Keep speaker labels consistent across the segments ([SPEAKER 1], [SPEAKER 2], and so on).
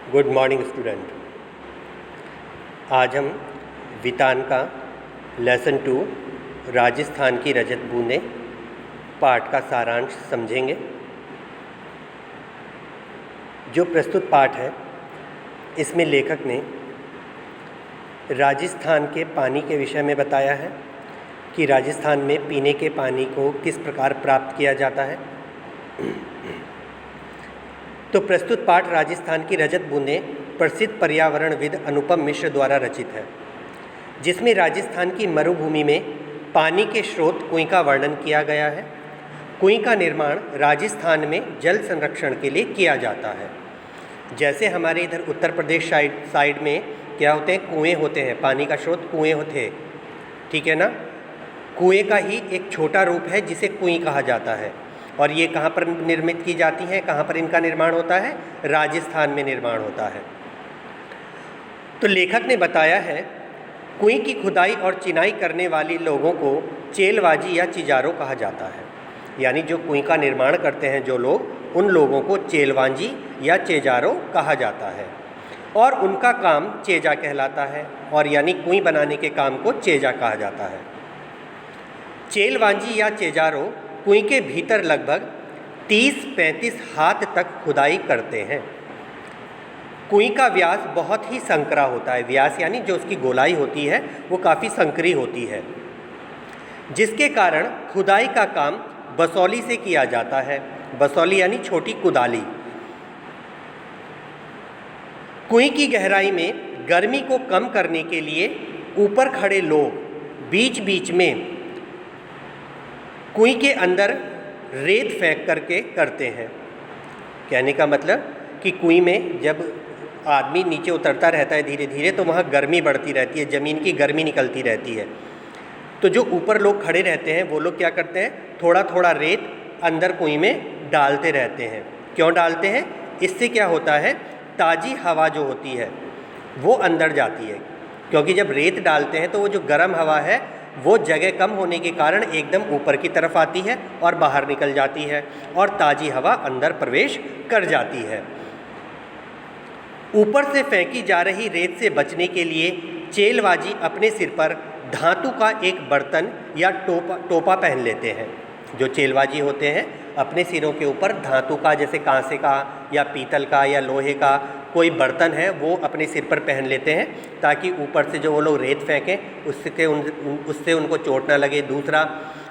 [SPEAKER 1] Good morning student. आज हम वितान का लेसन 2 राजस्थान की रजत बूंदें पाठ का सारांश समझेंगे। जो प्रस्तुत पाठ है इसमें लेखक ने राजस्थान के पानी के विषय में बताया है कि राजस्थान में पीने के पानी को किस प्रकार प्राप्त किया जाता है। तो प्रस्तुत पाठ राजस्थान की रजत बूंदें प्रसिद्ध पर्यावरणविद अनुपम मिश्र द्वारा रचित है, जिसमें राजस्थान की मरुभूमि में पानी के स्रोत कुएं का वर्णन किया गया है। कुएं का निर्माण राजस्थान में जल संरक्षण के लिए किया जाता है। जैसे हमारे इधर उत्तर प्रदेश साइड में क्या होते हैं, कुएं होते हैं, पानी का स्रोत कुएं होते हैं, ठीक है ना। कुएं का ही एक छोटा रूप है जिसे कुईं कहा जाता है। और ये कहाँ पर निर्मित की जाती हैं, कहाँ पर इनका निर्माण होता है? राजस्थान में निर्माण होता है। तो लेखक ने बताया है कुएं की खुदाई और चिनाई करने वाले लोगों को चेलवाजी या चिजारो कहा जाता है। यानी जो कुएं का निर्माण करते हैं जो लोग, उन लोगों को चेलवाजी या चेजारो कहा जाता है। और उनका काम चेजा कहलाता है, और यानी कुएं बनाने के काम को चेजा कहा जाता है। चेलवाजी या चेजारो कुएं के भीतर लगभग 30-35 हाथ तक खुदाई करते हैं। कुएं का व्यास बहुत ही संकरा होता है। व्यास यानी जो उसकी गोलाई होती है वो काफ़ी संकरी होती है, जिसके कारण खुदाई का काम बसौली से किया जाता है। बसौली यानी छोटी कुदाली। कुएं की गहराई में गर्मी को कम करने के लिए ऊपर खड़े लोग बीच बीच में कुएं के अंदर रेत फेंक करके करते हैं। कहने का मतलब कि कुएं में जब आदमी नीचे उतरता रहता है धीरे धीरे, तो वहाँ गर्मी बढ़ती रहती है, ज़मीन की गर्मी निकलती रहती है। तो जो ऊपर लोग खड़े रहते हैं वो लोग क्या करते हैं, थोड़ा थोड़ा रेत अंदर कुएं में डालते रहते हैं। क्यों डालते हैं? इससे क्या होता है, ताज़ी हवा जो होती है वो अंदर जाती है। क्योंकि जब रेत डालते हैं तो वो जो गर्म हवा है वो जगह कम होने के कारण एकदम ऊपर की तरफ आती है और बाहर निकल जाती है, और ताज़ी हवा अंदर प्रवेश कर जाती है। ऊपर से फेंकी जा रही रेत से बचने के लिए चेलवाजी अपने सिर पर धातु का एक बर्तन या टोपा पहन लेते हैं। जो चेलवाजी होते हैं अपने सिरों के ऊपर धातु का, जैसे कांसे का या पीतल का या लोहे का कोई बर्तन है, वो अपने सिर पर पहन लेते हैं, ताकि ऊपर से जो वो लोग रेत फेंकें उससे उनको चोट ना लगे। दूसरा,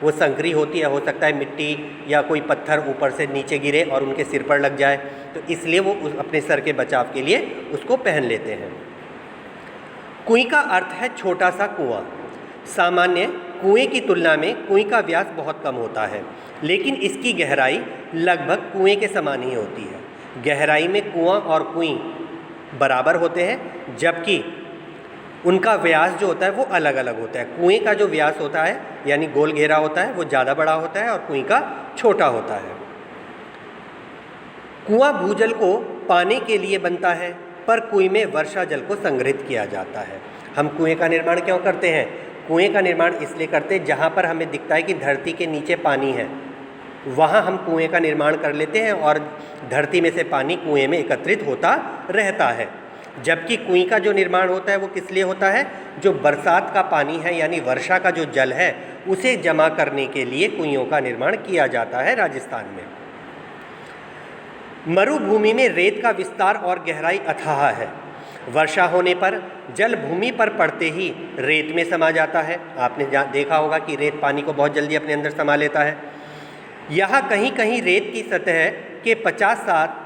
[SPEAKER 1] वो संकरी होती है, हो सकता है मिट्टी या कोई पत्थर ऊपर से नीचे गिरे और उनके सिर पर लग जाए, तो इसलिए वो अपने सर के बचाव के लिए उसको पहन लेते हैं। कुएं का अर्थ है छोटा सा कुआं। सामान्य कुएं की तुलना में कुएं का व्यास बहुत कम होता है, लेकिन इसकी गहराई लगभग कुएं के समान ही होती है। गहराई में कुआं और कुएं बराबर होते हैं, जबकि उनका व्यास जो होता है वो अलग अलग होता है। कुएं का जो व्यास होता है यानी गोल घेरा होता है वो ज़्यादा बड़ा होता है, और कुएं का छोटा होता है। कुआं भूजल को पाने के लिए बनता है, पर कुएं में वर्षा जल को संग्रहित किया जाता है। हम कुएं का निर्माण क्यों करते हैं? कुएं का निर्माण इसलिए करते हैं जहाँ पर हमें दिखता है कि धरती के नीचे पानी है, वहाँ हम कुएं का निर्माण कर लेते हैं और धरती में से पानी कुएं में एकत्रित होता रहता है। जबकि कुएं का जो निर्माण होता है वो किस लिए होता है? जो बरसात का पानी है यानी वर्षा का जो जल है उसे जमा करने के लिए कुएंों का निर्माण किया जाता है राजस्थान में। मरुभूमि में रेत का विस्तार और गहराई अथाह है। वर्षा होने पर जल भूमि पर पड़ते ही रेत में समा जाता है। आपने देखा होगा कि रेत पानी को बहुत जल्दी अपने अंदर समा लेता है। यहाँ कहीं कहीं रेत की सतह के 50-60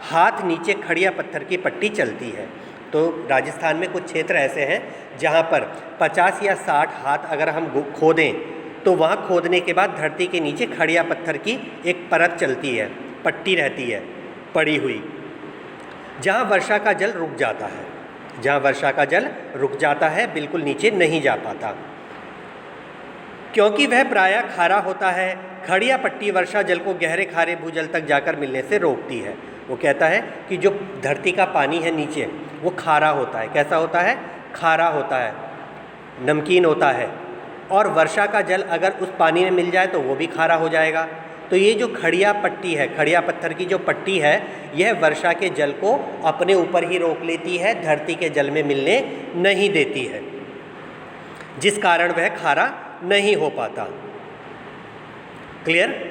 [SPEAKER 1] हाथ नीचे खड़िया पत्थर की पट्टी चलती है। तो राजस्थान में कुछ क्षेत्र ऐसे हैं जहाँ पर 50 या 60 हाथ अगर हम खोदें तो वहाँ खोदने के बाद धरती के नीचे खड़िया पत्थर की एक परत चलती है, पट्टी रहती है पड़ी हुई, जहाँ वर्षा का जल रुक जाता है। जहाँ वर्षा का जल रुक जाता है, बिल्कुल नीचे नहीं जा पाता, क्योंकि वह प्रायः खारा होता है। खड़िया पट्टी वर्षा जल को गहरे खारे भूजल तक जाकर मिलने से रोकती है। वो कहता है कि जो धरती का पानी है नीचे वो खारा होता है। कैसा होता है? खारा होता है, नमकीन होता है, और वर्षा का जल अगर उस पानी में मिल जाए तो वो भी खारा हो जाएगा। तो ये जो खड़िया पट्टी है, खड़िया पत्थर की जो पट्टी है, यह वर्षा के जल को अपने ऊपर ही रोक लेती है, धरती के जल में मिलने नहीं देती है, जिस कारण वह खारा नहीं हो पाता। क्लियर?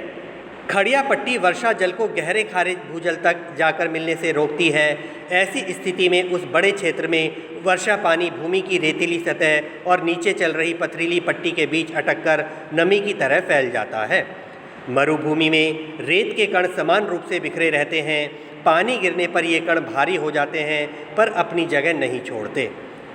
[SPEAKER 1] खड़िया पट्टी वर्षा जल को गहरे खारे भूजल तक जाकर मिलने से रोकती है। ऐसी स्थिति में उस बड़े क्षेत्र में वर्षा पानी भूमि की रेतीली सतह और नीचे चल रही पथरीली पट्टी के बीच अटककर नमी की तरह फैल जाता है। मरुभूमि में रेत के कण समान रूप से बिखरे रहते हैं। पानी गिरने पर ये कण भारी हो जाते हैं पर अपनी जगह नहीं छोड़ते।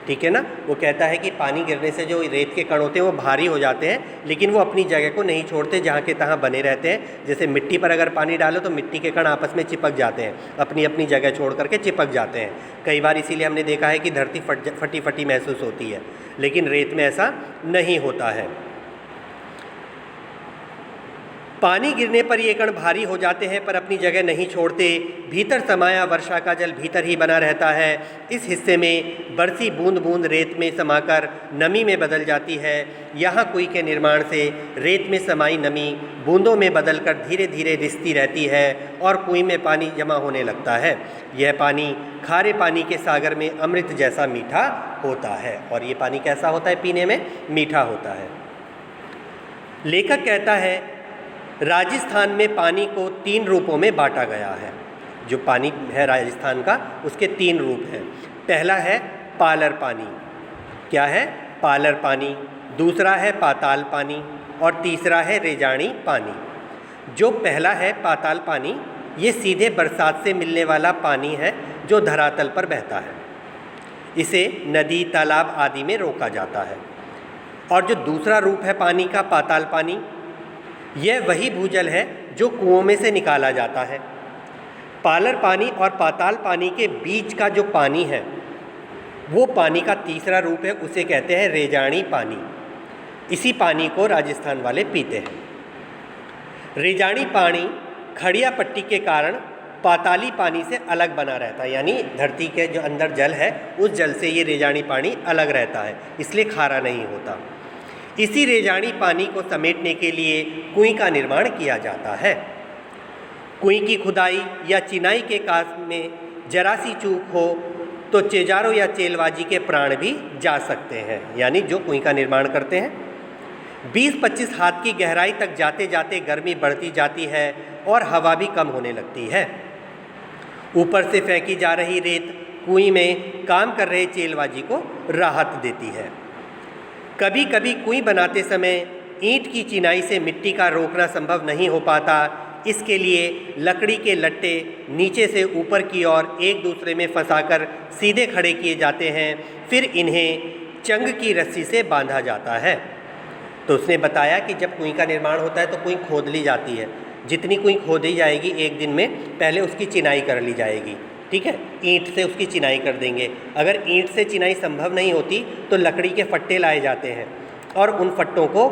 [SPEAKER 1] ठीक है ना? वो कहता है कि पानी गिरने से जो रेत के कण होते हैं वो भारी हो जाते हैं, लेकिन वो अपनी जगह को नहीं छोड़ते, जहाँ के तहाँ बने रहते हैं। जैसे मिट्टी पर अगर पानी डालो तो मिट्टी के कण आपस में चिपक जाते हैं, अपनी अपनी जगह छोड़ करके चिपक जाते हैं। कई बार इसीलिए हमने देखा है कि धरती फटी फटी महसूस होती है, लेकिन रेत में ऐसा नहीं होता है। पानी गिरने पर ये कण भारी हो जाते हैं पर अपनी जगह नहीं छोड़ते। भीतर समाया वर्षा का जल भीतर ही बना रहता है। इस हिस्से में बरसी बूंद बूंद रेत में समाकर नमी में बदल जाती है। यहाँ कुएं के निर्माण से रेत में समाई नमी बूंदों में बदलकर धीरे धीरे रिसती रहती है और कुएं में पानी जमा होने लगता है। यह पानी खारे पानी के सागर में अमृत जैसा मीठा होता है। और ये पानी कैसा होता है? पीने में मीठा होता है। लेखक कहता है राजस्थान में पानी को 3 रूपों में बांटा गया है। जो पानी है राजस्थान का, उसके 3 रूप हैं। पहला है पालर पानी। क्या है? पालर पानी। दूसरा है पाताल पानी और तीसरा है रेजाणी पानी। जो पहला है पाताल पानी, ये सीधे बरसात से मिलने वाला पानी है जो धरातल पर बहता है। इसे नदी, तालाब आदि में रोका जाता है। और जो दूसरा रूप है पानी का, पाताल पानी, यह वही भूजल है जो कुओं में से निकाला जाता है। पालर पानी और पाताल पानी के बीच का जो पानी है वो पानी का तीसरा रूप है, उसे कहते हैं रेजाणी पानी। इसी पानी को राजस्थान वाले पीते हैं। रेजाणी पानी खड़िया पट्टी के कारण पाताली पानी से अलग बना रहता है, यानी धरती के जो अंदर जल है उस जल से ये रेजाणी पानी अलग रहता है, इसलिए खारा नहीं होता। इसी रेजाणी पानी को समेटने के लिए कुएं का निर्माण किया जाता है। कुएं की खुदाई या चिनाई के काम में जरा सी चूक हो तो चेजारो या चेलवाजी के प्राण भी जा सकते हैं, यानी जो कुएं का निर्माण करते हैं। 20-25 हाथ की गहराई तक जाते जाते गर्मी बढ़ती जाती है और हवा भी कम होने लगती है। ऊपर से फेंकी जा रही रेत कुएं में काम कर रहे चेलवाजी को राहत देती है। कभी कभी कुएं बनाते समय ईंट की चिनाई से मिट्टी का रोकना संभव नहीं हो पाता। इसके लिए लकड़ी के लट्टे नीचे से ऊपर की ओर एक दूसरे में फंसाकर सीधे खड़े किए जाते हैं, फिर इन्हें चंग की रस्सी से बांधा जाता है। तो उसने बताया कि जब कुएं का निर्माण होता है तो कुएं खोद ली जाती है। जितनी कुएं खोदी जाएगी एक दिन में, पहले उसकी चिनाई कर ली जाएगी। ठीक है, ईंट से उसकी चिनाई कर देंगे। अगर ईंट से चिनाई संभव नहीं होती तो लकड़ी के फट्टे लाए जाते हैं और उन फट्टों को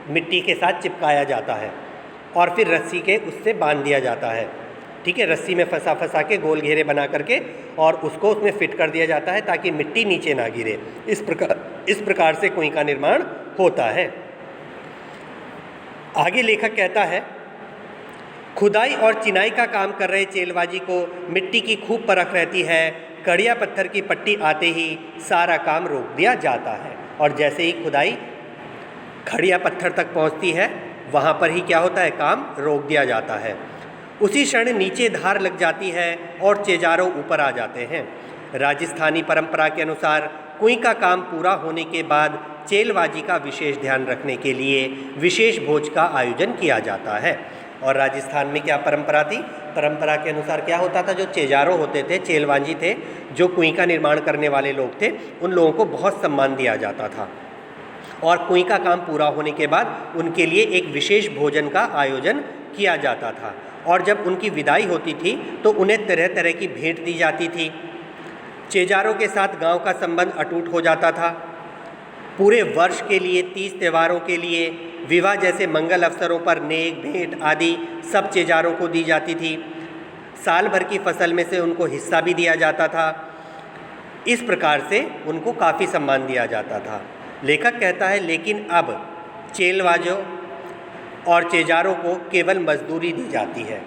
[SPEAKER 1] मिट्टी के साथ चिपकाया जाता है और फिर रस्सी के उससे बांध दिया जाता है। ठीक है, रस्सी में फंसा फंसा के गोल घेरे बना करके और उसको उसमें फिट कर दिया जाता है ताकि मिट्टी नीचे ना गिरे। इस प्रकार से कुएं का निर्माण होता है। आगे लेखक कहता है खुदाई और चिनाई का काम कर रहे चेलवाजी को मिट्टी की खूब परख रहती है। कड़िया पत्थर की पट्टी आते ही सारा काम रोक दिया जाता है और जैसे ही खुदाई खड़िया पत्थर तक पहुंचती है वहाँ पर ही क्या होता है? काम रोक दिया जाता है। उसी क्षण नीचे धार लग जाती है और चेजारो ऊपर आ जाते हैं। राजस्थानी परंपरा के अनुसार कुएं का काम पूरा होने के बाद चेलवाजी का विशेष ध्यान रखने के लिए विशेष भोज का आयोजन किया जाता है। और राजस्थान में क्या परंपरा थी? परंपरा के अनुसार क्या होता था? जो चेजारो होते थे, चेलवाजी थे, जो कुएं का निर्माण करने वाले लोग थे, उन लोगों को बहुत सम्मान दिया जाता था और कुएं का काम पूरा होने के बाद उनके लिए एक विशेष भोजन का आयोजन किया जाता था। और जब उनकी विदाई होती थी तो उन्हें तरह तरह की भेंट दी जाती थी। चेजारों के साथ गांव का संबंध अटूट हो जाता था। पूरे वर्ष के लिए, 30 त्योहारों के लिए, विवाह जैसे मंगल अवसरों पर नेक, भेंट आदि सब चेजारों को दी जाती थी। साल भर की फसल में से उनको हिस्सा भी दिया जाता था। इस प्रकार से उनको काफ़ी सम्मान दिया जाता था। लेखक कहता है लेकिन अब चेलवाजों और चेजारों को केवल मजदूरी दी जाती है।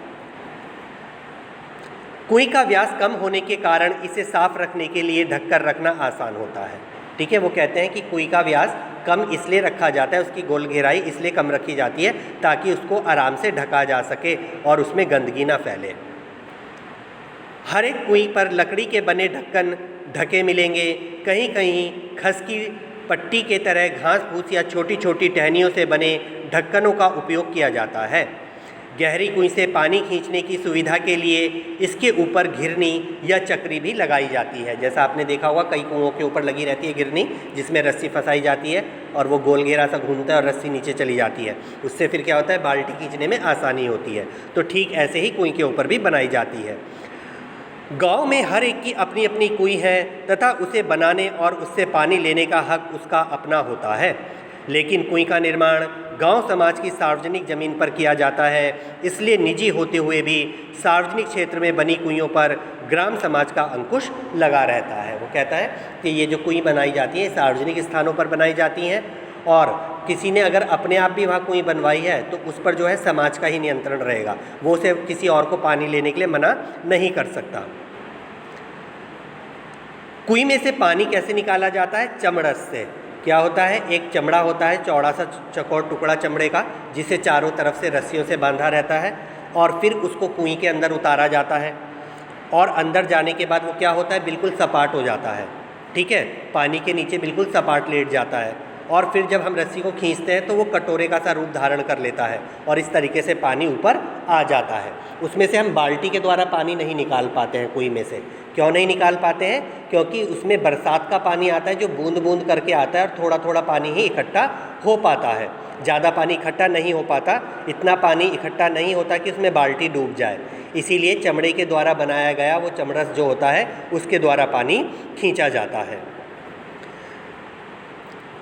[SPEAKER 1] कुएं का व्यास कम होने के कारण इसे साफ रखने के लिए ढककर रखना आसान होता है। ठीक है, वो कहते हैं कि कुएं का व्यास कम इसलिए रखा जाता है, उसकी गोल घेराई इसलिए कम रखी जाती है ताकि उसको आराम से ढका जा सके और उसमें गंदगी ना फैले। हर एक कुएं पर लकड़ी के बने ढक्कन ढके मिलेंगे। कहीं कहीं खस की पट्टी के तरह घास फूस या छोटी छोटी टहनियों से बने ढक्कनों का उपयोग किया जाता है। गहरी कुएं से पानी खींचने की सुविधा के लिए इसके ऊपर घिरनी या चक्री भी लगाई जाती है। जैसा आपने देखा होगा कई कुओं के ऊपर लगी रहती है घिरनी, जिसमें रस्सी फंसाई जाती है और वो गोल घेरा सा घूमता है और रस्सी नीचे चली जाती है। उससे फिर क्या होता है, बाल्टी खींचने में आसानी होती है। तो ठीक ऐसे ही कुएं के ऊपर भी बनाई जाती है। गांव में हर एक की अपनी अपनी कुएं है तथा उसे बनाने और उससे पानी लेने का हक उसका अपना होता है। लेकिन कुएं का निर्माण गांव समाज की सार्वजनिक ज़मीन पर किया जाता है, इसलिए निजी होते हुए भी सार्वजनिक क्षेत्र में बनी कुइयों पर ग्राम समाज का अंकुश लगा रहता है। वो कहता है कि ये जो कुएं बनाई जाती हैं सार्वजनिक स्थानों पर बनाई जाती हैं और किसी ने अगर अपने आप भी वहाँ कुएं बनवाई है तो उस पर जो है समाज का ही नियंत्रण रहेगा, वो उसे किसी और को पानी लेने के लिए मना नहीं कर सकता। कुएं में से पानी कैसे निकाला जाता है? चमड़स से। क्या होता है, एक चमड़ा होता है चौड़ा सा चौकोर टुकड़ा चमड़े का, जिसे चारों तरफ से रस्सियों से बांधा रहता है और फिर उसको कुएं के अंदर उतारा जाता है और अंदर जाने के बाद वो क्या होता है, बिल्कुल सपाट हो जाता है। ठीक है, पानी के नीचे बिल्कुल सपाट लेट जाता है और फिर जब हम रस्सी को खींचते हैं तो वो कटोरे का सा रूप धारण कर लेता है और इस तरीके से पानी ऊपर आ जाता है। उसमें से हम बाल्टी के द्वारा पानी नहीं निकाल पाते हैं कुएं में से। क्यों नहीं निकाल पाते हैं? क्योंकि उसमें बरसात का पानी आता है जो बूंद बूंद करके आता है और थोड़ा थोड़ा पानी ही इकट्ठा हो पाता है, ज़्यादा पानी इकट्ठा नहीं हो पाता। इतना पानी इकट्ठा नहीं होता कि उसमें बाल्टी डूब जाए, इसीलिए चमड़े के द्वारा बनाया गया वो चमड़स जो होता है उसके द्वारा पानी खींचा जाता है।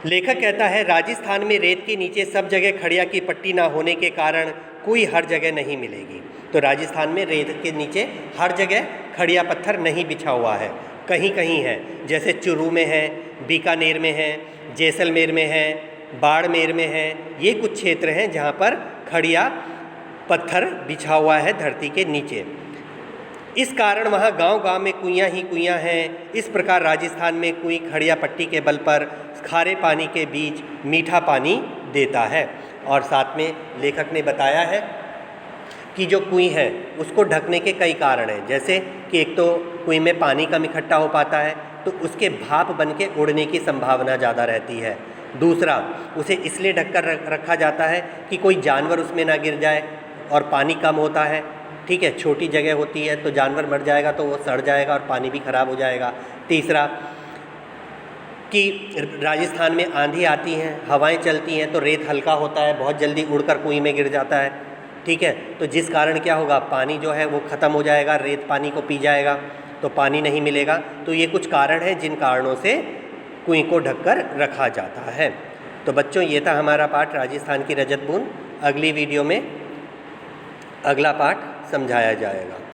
[SPEAKER 1] लेखक कहता है राजस्थान में रेत के नीचे सब जगह खड़िया की पट्टी ना होने के कारण कुएं हर जगह नहीं मिलेगी। तो राजस्थान में रेत के नीचे हर जगह खड़िया पत्थर नहीं बिछा हुआ है, कहीं कहीं है, जैसे चुरू में है, बीकानेर में है, जैसलमेर में है, बाड़मेर में है। ये कुछ क्षेत्र हैं जहाँ पर खड़िया पत्थर बिछा हुआ है धरती के नीचे। इस कारण वहाँ गांव-गांव में कुइयाँ ही कुइयाँ हैं। इस प्रकार राजस्थान में कुएं खड़िया पट्टी के बल पर खारे पानी के बीच मीठा पानी देता है। और साथ में लेखक ने बताया है कि जो कुएं है उसको ढकने के कई कारण हैं, जैसे कि एक तो कुएं में पानी कम इकट्ठा हो पाता है तो उसके भाप बन के उड़ने की संभावना ज़्यादा रहती है। दूसरा, उसे इसलिए ढककर रखा जाता है कि कोई जानवर उसमें ना गिर जाए और पानी कम होता है। ठीक है, छोटी जगह होती है तो जानवर मर जाएगा तो वो सड़ जाएगा और पानी भी खराब हो जाएगा। तीसरा कि राजस्थान में आंधी आती हैं, हवाएं चलती हैं तो रेत हल्का होता है, बहुत जल्दी उड़कर कुएं में गिर जाता है। ठीक है, तो जिस कारण क्या होगा, पानी जो है वो ख़त्म हो जाएगा, रेत पानी को पी जाएगा तो पानी नहीं मिलेगा। तो ये कुछ कारण हैं जिन कारणों से कुएं को ढककर रखा जाता है। तो बच्चों, ये था हमारा पाठ राजस्थान की रजत बूंद। अगली वीडियो में अगला पाठ समझाया जाएगा।